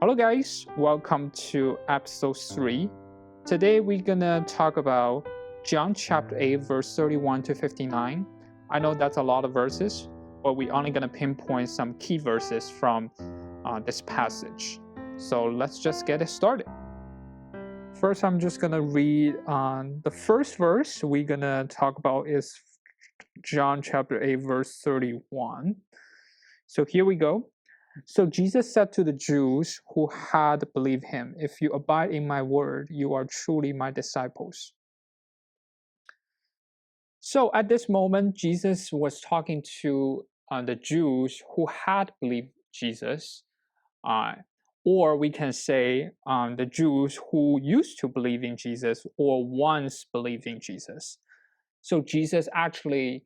Hello guys, welcome to episode 3. Today we're gonna talk about John chapter 8 verse 31 to 59. I know that's a lot of verses, but we're only gonna pinpoint some key verses from this passage. So let's just get it started. First, I'm just gonna read the first verse we're gonna talk about is John chapter 8 verse 31. So here we go. So Jesus said to the Jews who had believed him, "If you abide in my word, you are truly my disciples." So at this moment, Jesus was talking to the Jews who had believed Jesus, uh, or we can say the Jews who used to believe in Jesus or once believed in Jesus. So Jesus actually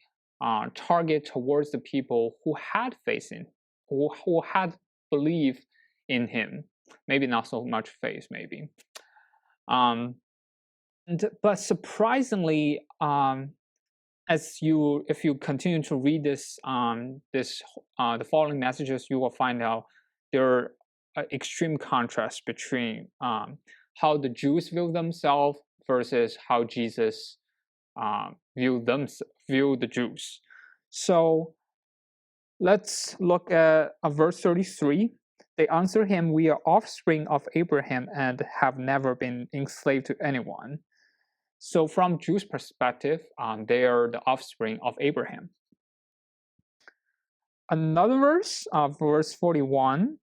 target towards the people who had faith in, who had believed in him. Maybe not so much faith, maybe. But surprisingly, if you continue to read the following messages, you will find out there are extreme contrast between how the Jews view themselves versus how Jesus view the Jews. So let's look at verse 33. They answer him, "We are offspring of Abraham and have never been enslaved to anyone." So from Jews' perspective, they are the offspring of Abraham. Another verse, verse 41,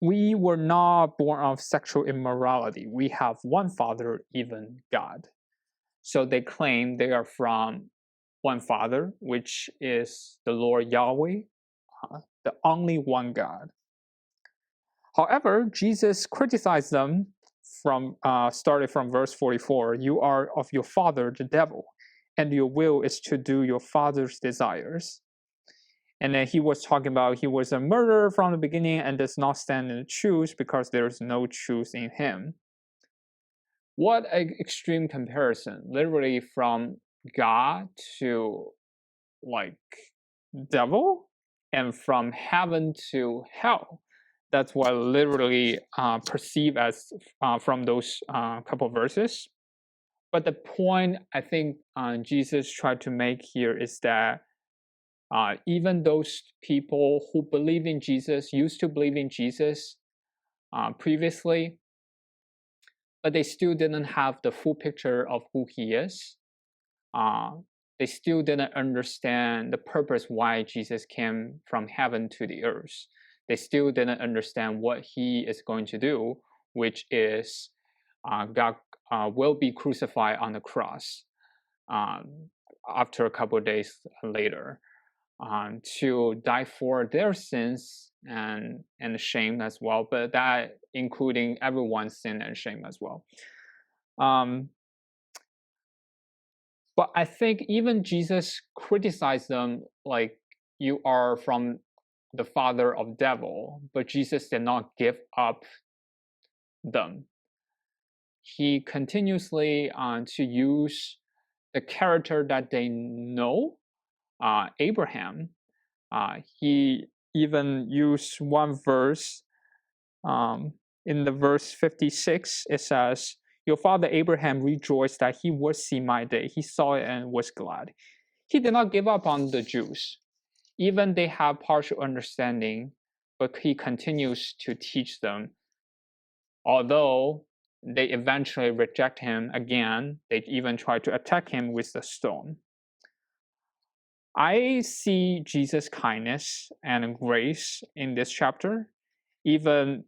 we were not born of sexual immorality. We have one Father, even God. So they claim they are from one Father, which is the Lord Yahweh, the only one God. However, Jesus criticized them started from verse 44. "You are of your father, the devil, and your will is to do your father's desires." And then he was talking about he was a murderer from the beginning and does not stand in the truth because there is no truth in him. What an extreme comparison! Literally from God to like devil, and from heaven to hell. That's what I literally perceive as from those couple verses. But the point I think Jesus tried to make here is that even those people who believe in Jesus used to believe in Jesus previously, but they still didn't have the full picture of who he is. They still didn't understand the purpose why Jesus came from heaven to the earth. They still didn't understand what he is going to do, which is God will be crucified on the cross after a couple of days later to die for their sins and shame as well, but that including everyone's sin and shame as well. But I think even Jesus criticized them like, "You are from the father of devil," but Jesus did not give up them. He continuously to use the character that they know, Abraham. He even used one verse in the verse 56. It says, "Your father Abraham rejoiced that he would see my day. He saw it and was glad." He did not give up on the Jews. Even they have partial understanding, but he continues to teach them. Although they eventually reject him again, they even try to attack him with the stone. I see Jesus' kindness and grace in this chapter. Even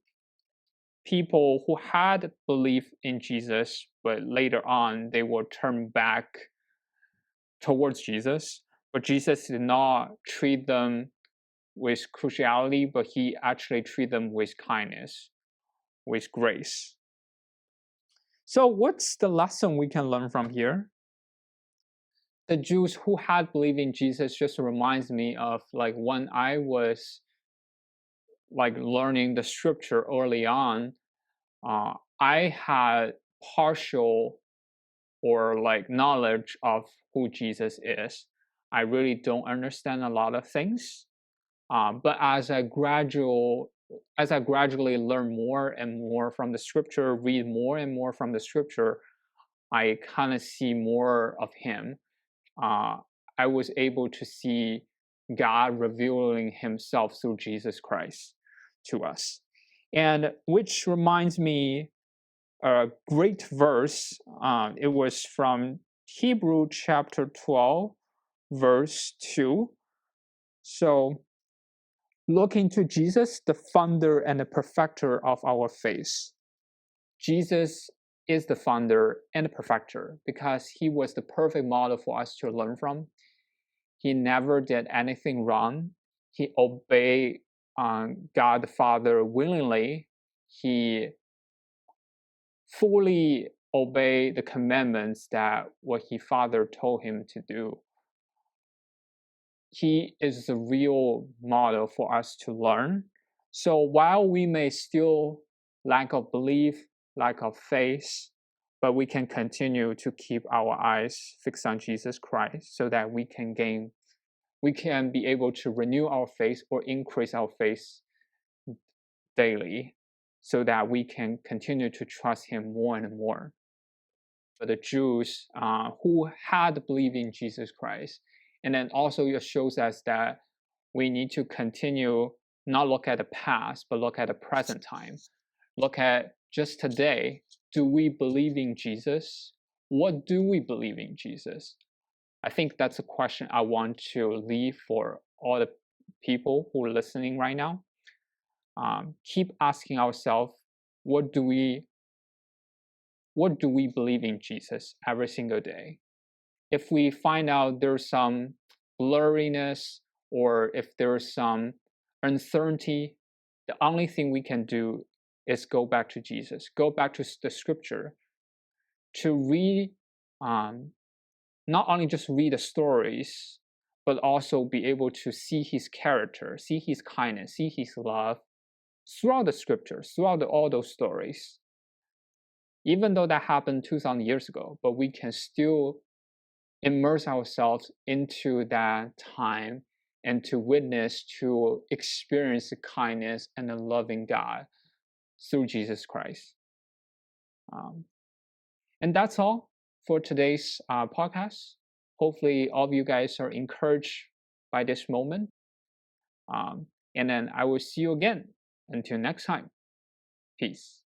people who had believed in Jesus, but later on they will turn back towards Jesus. But Jesus did not treat them with cruciality, but he actually treated them with kindness, with grace. So what's the lesson we can learn from here? The Jews who had believed in Jesus just reminds me of like when I was like learning the scripture early on, I had partial or like knowledge of who Jesus is. I really don't understand a lot of things. But as I as I gradually learn more and more from the scripture, read more and more from the scripture, I kind of see more of him. I was able to see God revealing himself through Jesus Christ to us. And which reminds me a great verse. It was from Hebrew chapter 12, verse 2. So, looking to Jesus, the founder and the perfecter of our faith. Jesus is the founder and the perfecter because he was the perfect model for us to learn from. He never did anything wrong. He obeyed God the Father willingly. He fully obeyed the commandments that what his Father told him to do. He is the real model for us to learn. So while we may still lack of belief, lack of faith, but we can continue to keep our eyes fixed on Jesus Christ so that we can be able to renew our faith or increase our faith daily so that we can continue to trust him more and more. For the Jews who had believed in Jesus Christ, and then also it shows us that we need to continue not look at the past, but look at the present time. Look at just today. Do we believe in Jesus? What do we believe in Jesus? I think that's a question I want to leave for all the people who are listening right now. Keep asking ourselves, what do we believe in Jesus every single day? If we find out there's some blurriness or if there's some uncertainty, the only thing we can do is go back to Jesus, go back to the scripture to read, not only just read the stories, but also be able to see his character, see his kindness, see his love throughout the scriptures, throughout all those stories. Even though that happened 2,000 years ago, but we can still immerse ourselves into that time and to witness, to experience the kindness and the loving God through Jesus Christ. And that's all for today's podcast. Hopefully all of you guys are encouraged by this moment. And then I will see you again. Until next time. Peace.